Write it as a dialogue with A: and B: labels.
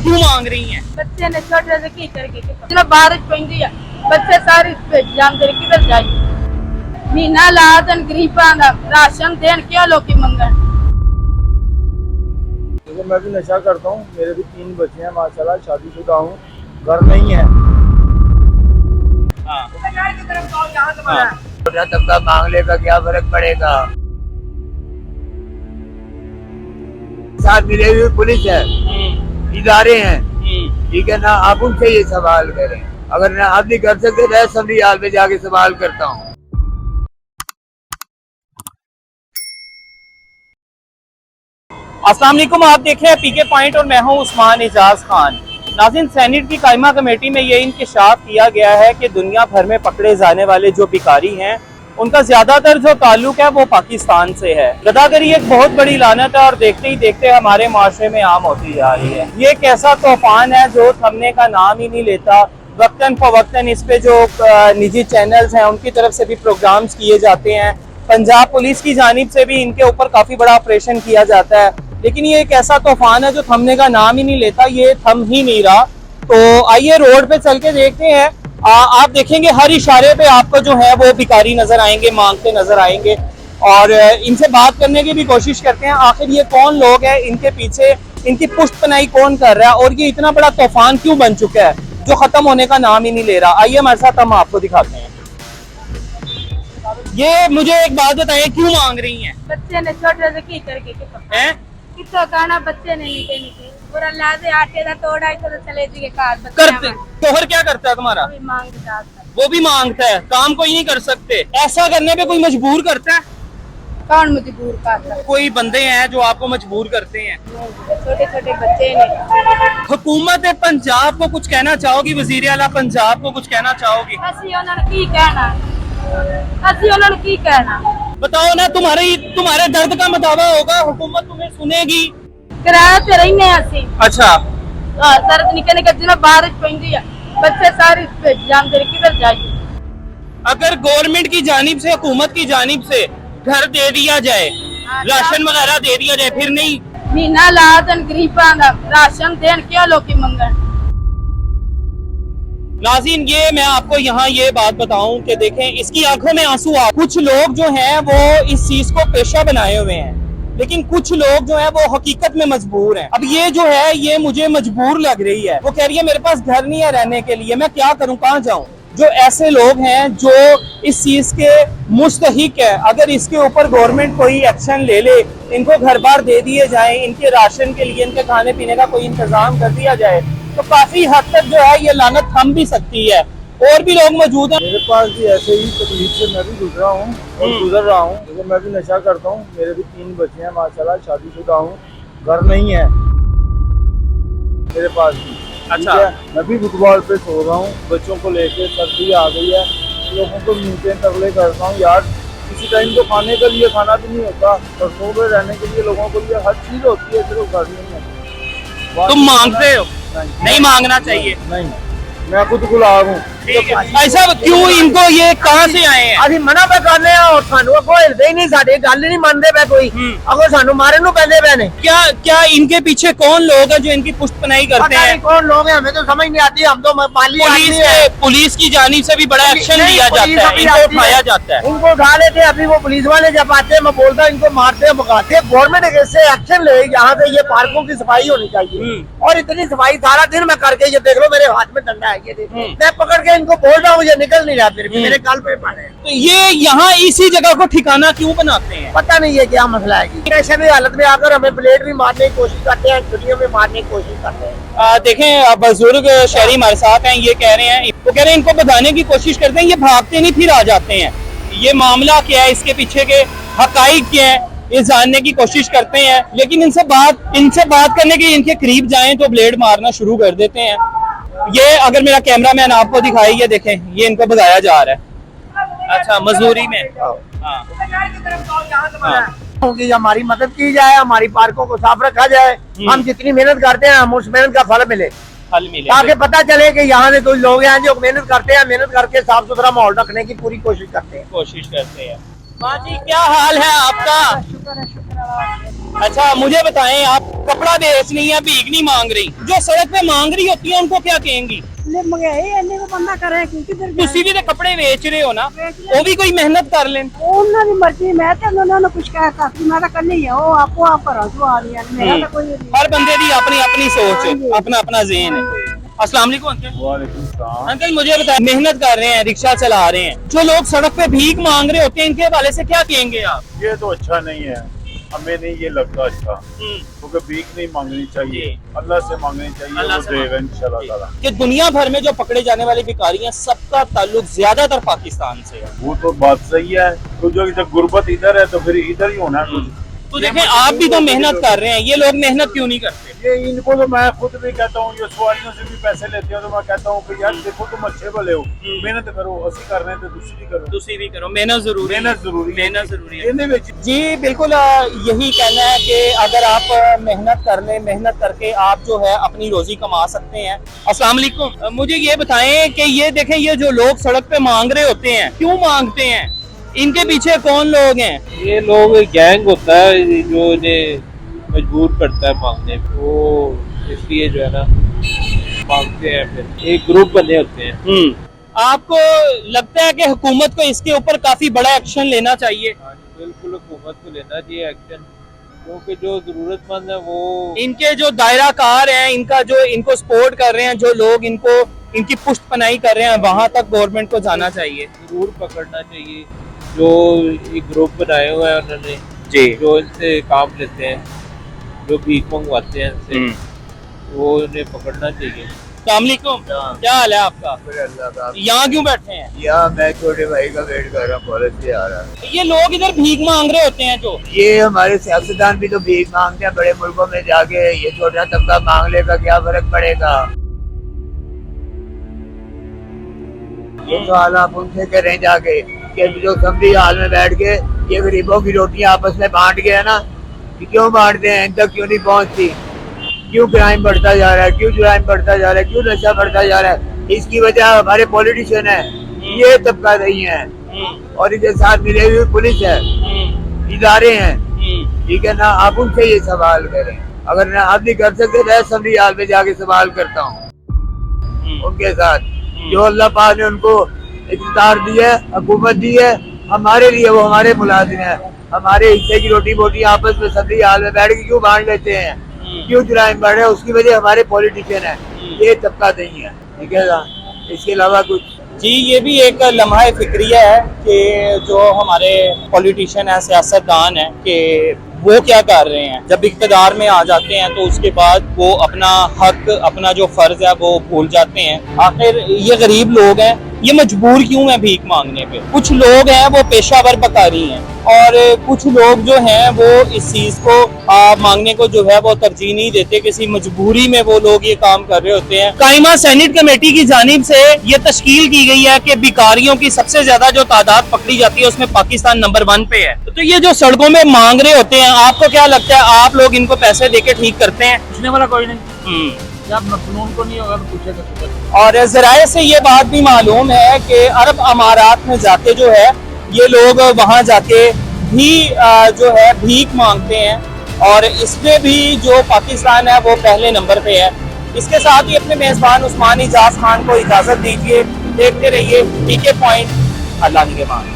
A: क्यों मांग रही हैं?
B: बच्चे ने छोटे से की करके चलो बारिश पेंदी है बच्चे सारे जान दे किधर जाए महीना लादन गरीबां दा राशन देन क्यों लोग मंगन।
C: देखो मैं भी नशा करता हूँ, मेरे भी 3 बच्चे हैं माशाल्लाह, शादीशुदा हूँ, घर नहीं है।
D: छोटा तबका मांग लेगा क्या फर्क पड़ेगा। साथ मिले हुए पुलिस है, इदारे हैं, ठीक है ना। आप उनसे ये सवाल करें, अगर ना आप नहीं कर सकते तो असम्बली हाल में जाके सवाल करता हूँ।
A: अस्सलाम वालेकुम, आप देख रहे हैं पीके पॉइंट और मैं हूं उस्मान एजाज खान। नाज़रीन, सेनेट की कायमा कमेटी में ये इंकशाफ किया गया है कि दुनिया भर में पकड़े जाने वाले जो भिखारी हैं उनका ज्यादातर जो ताल्लुक है वो पाकिस्तान से है। गदागरी एक बहुत बड़ी लानत है और देखते ही देखते हमारे माशरे में आम होती जा रही है। ये एक ऐसा तूफान है जो थमने का नाम ही नहीं लेता। वक्तन फवक्तन इस पे जो निजी चैनल्स हैं उनकी तरफ से भी प्रोग्राम्स किए जाते हैं। पंजाब पुलिस की जानिब से भी इनके ऊपर काफी बड़ा ऑपरेशन किया जाता है, लेकिन ये एक ऐसा तूफान है जो थमने का नाम ही नहीं लेता। ये थम ही नहीं रहा। तो आइए रोड पे चल के देखते हैं। आप देखेंगे हर इशारे पे आपको जो है वो भिखारी नजर आएंगे, मांगते नजर आएंगे और इनसे बात करने की भी कोशिश करते हैं आखिर ये कौन लोग हैं, इनके पीछे इनकी पुष्टपनाही कौन कर रहा है और ये इतना बड़ा तूफान क्यों बन चुका है जो खत्म होने का नाम ही नहीं ले रहा। आइए हमारे साथ, हम आपको दिखाते हैं। ये मुझे एक बात बताइए, क्यों मांग रही हैं?
B: बच्चे ने छोटे से की करके कितो गाना बच्चे ने निके निके पूरा लादे आटे दा तोड़ा तो चले जी के कार बच्चे
A: करते तोहर क्या करता है तुम्हारा?
B: मांग जाता
A: वो भी मांगता है, काम कोई नहीं कर सकते। ऐसा करने पे कोई मजबूर करता है?
B: कौन मजबूर करता है?
A: कोई बंदे हैं जो आपको मजबूर करते हैं?
B: छोटे छोटे बच्चे ने।
A: हुकूमत पंजाब को कुछ कहना चाहोगी? वजीर आला पंजाब को कुछ कहना चाहोगी?
B: ਅਸੀਂ ਉਹਨਾਂ ਨੂੰ ਕੀ ਕਹਿਣਾ ਅਸੀਂ ਉਹਨਾਂ ਨੂੰ ਕੀ ਕਹਿਣਾ
A: बताओ ना, तुम्हारे दर्द का मदावा होगा, हुकूमत तुम्हें सुनेगी।
B: ਕਿਰਾਏ ਤੇ ਰਹਿੰਦੇ ਆ ਅਸੀਂ।
A: अच्छा,
B: ਸਰਦ ਨਿੱਕੇ ਨਿੱਕੇ ਜਦੋਂ ਬਾਰਿਸ਼ ਪੈਂਦੀ ਆ ਬੱਚੇ ਸਾਰੇ ਜਾਨ दे किधर जाए।
A: अगर गवर्नमेंट की जानिब से, हुकूमत की जानिब से घर दे दिया जाए, राशन वगैरह दे दिया जाए, फिर नहीं?
B: ਮਹੀਨਾ ਲਾਦਨ ਗਰੀਬਾਂ ਦਾ ਰਾਸ਼ਨ ਦੇਣ ਕਿਉਂ ਲੋਕੀ ਮੰਗਣ।
A: नाज़रीन, ये मैं आपको यहाँ ये बात बताऊं कि देखें इसकी आंखों में आंसू आ। कुछ लोग जो हैं वो इस चीज को पेशा बनाए हुए हैं, लेकिन कुछ लोग जो है वो हकीकत में मजबूर हैं। अब ये जो है ये मुझे मजबूर लग रही है। वो कह रही है मेरे पास घर नहीं है रहने के लिए, मैं क्या करूं, कहाँ जाऊं। जो ऐसे लोग हैं जो इस चीज के मुस्तहिक है, अगर इसके ऊपर गवर्नमेंट कोई एक्शन ले ले, इनको घर बार दे दिए जाए, इनके राशन के लिए, इनके खाने पीने का कोई इंतजाम कर दिया जाए, तो काफी हद तक जो है ये लानत थम भी सकती है। और भी लोग मौजूद हैं।
C: मेरे पास भी ऐसे ही तकलीफ से मैं भी गुजरा हूँ और गुजर रहा हूँ। देखो मैं भी नशा करता हूँ, मेरे भी 3 बच्चे हैं माशाल्लाह, शादीशुदा हूँ, घर नहीं है मेरे पास भी।
A: अच्छा।
C: ठीक है, मैं भी फुटबॉल पे सो रहा हूँ, बच्चों को लेके सर्दी आ गई है, लोगों को मिलते तरले करता हूँ यार। किसी टाइम तो खाने के लिए खाना भी नहीं होता, बरसों में रहने के लिए लोगों के लिए हर चीज होती है, सिर्फ घर नहीं है।
A: तुम मांगते हो? नहीं मांगना चाहिए।
C: नहीं, मैं खुद गुलाब हूँ।
A: ऐसा क्यों? इनको ये कहाँ से आए हैं?
D: ਅਸੀਂ ਮਨਾ ਪੇ ਕਰਨੇ ਆ ਔਰ ਸਾਨੂੰ ਕੋਈ ਹਿਲਦੇ ਹੀ ਨਹੀਂ, ਸਾਡੀ ਗੱਲ ਹੀ ਨਹੀਂ ਮੰਨਦੇ ਪਏ ਕੋਈ। ਅਗਰ ਸਾਨੂੰ ਮਾਰਨ ਨੂੰ ਪੈਂਦੇ ਪਏ ਨੇ।
A: क्या इनके पीछे कौन लोग हैं जो इनकी पुष्टपनाही करते
D: पता
A: हैं?
D: नहीं कौन लोग हैं, हमें तो समझ नहीं आती। हम तो माली आदमी हैं।
A: पुलिस की जानिब से भी बड़ा एक्शन
D: नहीं,
A: लिया
D: पुलिस
A: जाता है,
D: अभी
A: इनको
D: आती
A: उठाया
D: है।
A: जाता है।
D: इनको उठा लेते हैं, अभी वो पुलिस वाले जब आते हैं मैं बोलता हूँ इनको मारते हैं, भगाते हैं। गवर्नमेंट इससे एक्शन ले, यहाँ पे ये पार्कों की सफाई होनी चाहिए। और इतनी सफाई सारा दिन मैं करके, ये देख लो मेरे हाथ में डंडा है, ये देखो मैं पकड़ के इनको बोल रहा हूँ, ये निकल नहीं रहा, फिर भी मेरे काल पे पड़े हैं।
A: तो ये यहाँ इसी जगह को ठिकाना क्यों बनाते हैं?
D: पता नहीं है क्या मसला है। ऐसे भी हालत में आकर हमें प्लेट भी मारने की कोशिश करते हैं, छुट्टियों में मारने की कोशिश करते हैं।
A: देखें बुजुर्ग शहरी हमारे साथ हैं, ये कह रहे हैं, वो कह रहे हैं इनको बताने की कोशिश करते हैं, ये भागते नहीं फिर आ जाते हैं। ये मामला क्या है, इसके पीछे के हकाइक क्या है, ये जानने की कोशिश करते हैं, लेकिन इनसे बात करने के इनके करीब जाएं तो ब्लेड मारना शुरू कर देते हैं। ये अगर मेरा कैमरामैन आपको दिखाई, ये देखें, ये इनको भगाया जा रहा है। अच्छा, मजदूरी में। हाँ।
D: कि हमारी मदद की जाए, हमारी पार्कों को साफ रखा जाए, हम जितनी मेहनत करते हैं हम उस मेहनत का फल मिले, ताकि पता चले कि यहाँ से कुछ लोग हैं जो मेहनत करते हैं, मेहनत करके साफ सुथरा माहौल रखने की पूरी कोशिश करते हैं।
A: माँ जी, क्या हाल है आपका? अच्छा मुझे बताएं, आप कपड़ा बेच रही हैं, भीख नहीं मांग रही, जो सड़क पे मांग रही होती है उनको क्या कहेंगी?
B: महंगाई इन्ने को बंदा करे किधर
A: ਤੁਸੀਂ ਵੀ ਤੇ ਕੱਪੜੇ ਵੇਚ ਰਹੇ ਹੋ ਨਾ, ਉਹ ਵੀ ਕੋਈ ਮਿਹਨਤ ਕਰ ਲੈਣ।
B: ਉਹਨਾਂ ਦੀ ਮਰਜ਼ੀ, ਮੈਂ ਤੇ ਉਹਨਾਂ ਨੂੰ ਕੁਝ ਕਹਿਤਾ ਮੈਂ ਤਾਂ ਕੱਲੀ ਆ, ਉਹ ਆਪੋ ਆਪ ਘਰਾਂ ਤੋਂ ਆ ਰਹੀਆਂ ਨੇ, ਮੇਰਾ ਤਾਂ ਕੋਈ ਨਹੀਂ।
A: हर बंदे की अपनी अपनी सोच है, अपना अपना ज़हन है। अस्सलाम वालेकुम अंकल।
C: वालेकुम सलाम।
A: अंकल मुझे बताएं, मेहनत कर रहे हैं, रिक्शा चला रहे हैं, जो लोग सड़क पे भीख मांग रहे होते हैं, इनके हवाले से क्या कहेंगे आप?
C: ये तो अच्छा नहीं है, हमें नहीं ये लगता अच्छा, क्योंकि भीख नहीं मांगनी चाहिए, अल्लाह से मांगनी चाहिए,
A: अल्लाह
C: वो
A: से
C: देगा इंशाल्लाह ताला।
A: कि दुनिया भर में जो पकड़े जाने वाले भिखारी हैं, सबका ताल्लुक ज्यादातर पाकिस्तान से है।
C: वो तो बात सही है, तो जो जब गुर्बत इधर है तो फिर इधर ही होना है कुछ।
A: तो देखें, आप भी तो मेहनत कर रहे हैं, ये लोग मेहनत क्यों नहीं करते?
C: ये इनको तो मैं खुद भी कहता हूँ, ये सवारियों से भी पैसे लेते हो तो मैं कहता हूँ कि यार देखो तुम अच्छे भले हो, मेहनत करो, असि कर रहे हैं तो दूसरी करो,
A: दूसरी भी करो, मेहनत जरूरी है।
C: मेहनत जरूरी है,
A: मेहनत जरूरी है।
C: इन्हें बेच
A: जी बिल्कुल, यही कहना है कि अगर आप मेहनत कर लें, मेहनत करके आप जो है अपनी रोजी कमा सकते हैं। अस्सलाम वालेकुम, मुझे ये बताएं कि ये देखें, ये जो लोग सड़क पे मांग रहे होते हैं, क्यों मांगते हैं? इनके पीछे कौन लोग हैं?
E: ये लोग गैंग होता है जो इन्हें मजबूर करता है मांगने पे, वो इसलिए जो है ना मांगते हैं, फिर एक ग्रुप बने होते हैं।
A: आपको लगता है कि हुकूमत को इसके ऊपर काफी बड़ा एक्शन लेना चाहिए?
E: हाँ जी, बिल्कुल हुकूमत को लेना चाहिए एक्शन, क्योंकि जो जरूरतमंद है वो
A: इनके जो दायरा कार हैं, इनका जो इनको सपोर्ट कर रहे हैं, जो लोग इनको इनकी पुष्ट पनाही कर रहे हैं, वहां तक गवर्नमेंट को जाना चाहिए।
E: जरूर पकड़ना चाहिए। जो ये ग्रुप बनाए हुए हैं उन्होंने,
A: जी,
E: जो इनसे काम लेते हैं, जो भीख मंगवाते हैं इनसे, वो उन्हें पकड़ना चाहिए।
A: अस्सलाम वालेकुम, क्या हाल है आपका? यहाँ क्यों बैठे हैं?
D: यहाँ मैं छोटे भाई का वेट कर रहा हूँ, कॉलेज से आ रहा है।
A: ये लोग इधर भीख मांग रहे होते हैं, जो
D: ये हमारे सियासतदान भी तो भीख मांगते हैं बड़े मुल्कों में जाके, ये छोटा तबका मांग लेगा, क्या फर्क पड़ेगा? ये सवाल आप उनसे करें जाके कि जो असेंबली हाल में बैठ के ये गरीबों की रोटियां आपस में बांट गया ना, कि क्यों बांटते हैं, इन तक क्यों नहीं पहुंचती, क्यों क्राइम बढ़ता जा रहा है, क्यों जुराइम बढ़ता जा रहा है, क्यों नशा बढ़ता जा रहा है? इसकी वजह हमारे पॉलिटिशियन है, ये तबका नहीं है, और इनके साथ मिले हुए पुलिस है, इदारे हैं, ठीक है ना? आप उनसे ये सवाल करें, अगर ना आप नहीं कर सकते मैं असेंबली हाल में जाके सवाल करता हूँ उनके साथ। जो अल्लाह पाक ने उनको इख्तियार दी है, हुकूमत दी है, हमारे लिए वो हमारे मुलाजिम है, हमारे हिस्से की रोटी बोटी आपस में असेंबली हाल में बैठ के क्यों बांट लेते हैं, क्यों जुराइम बढ़ रहे हैं? उसकी वजह हमारे पॉलिटिशियन है, ये तबका नहीं है, ठीक है ना? इसके अलावा कुछ
A: जी, ये भी एक लम्हा फिक्रिया है कि जो हमारे पॉलिटिशियन है, सियासतदान है, कि वो क्या कर रहे हैं, जब इक़्तिदार में आ जाते हैं तो उसके बाद वो अपना हक, अपना जो फर्ज है वो भूल जाते हैं। आखिर ये गरीब लोग हैं, ये मजबूर क्यों हैं भीख मांगने पे? कुछ लोग हैं वो पेशावर बकारी हैं, और कुछ लोग जो हैं वो इस चीज को मांगने को जो है वो तरजीह नहीं देते, किसी मजबूरी में वो लोग ये काम कर रहे होते हैं। कायमा सेनेट कमेटी की जानिब से ये तश्कील की गई है कि भिखारियों की सबसे ज्यादा जो तादाद पकड़ी जाती है उसमें पाकिस्तान नंबर 1 पे है। तो ये जो सड़कों में मांग रहे होते हैं, आपको क्या लगता है, आप लोग इनको पैसे देके ठीक करते हैं?
C: पूछने वाला कोई नहीं, जब मखनून को नहीं होगा तो पूछेगा।
A: और जराये से ये बात भी मालूम है कि अरब अमारात में जाके जो है ये लोग वहाँ जाके भी जो है भीख मांगते हैं, और इसमें भी जो पाकिस्तान है वो पहले नंबर पे है। इसके साथ ही अपने मेजबान उस्मान इजाज खान को इजाजत दीजिए। देखते रहिए पीके पॉइंट। अल्लाह के बाद।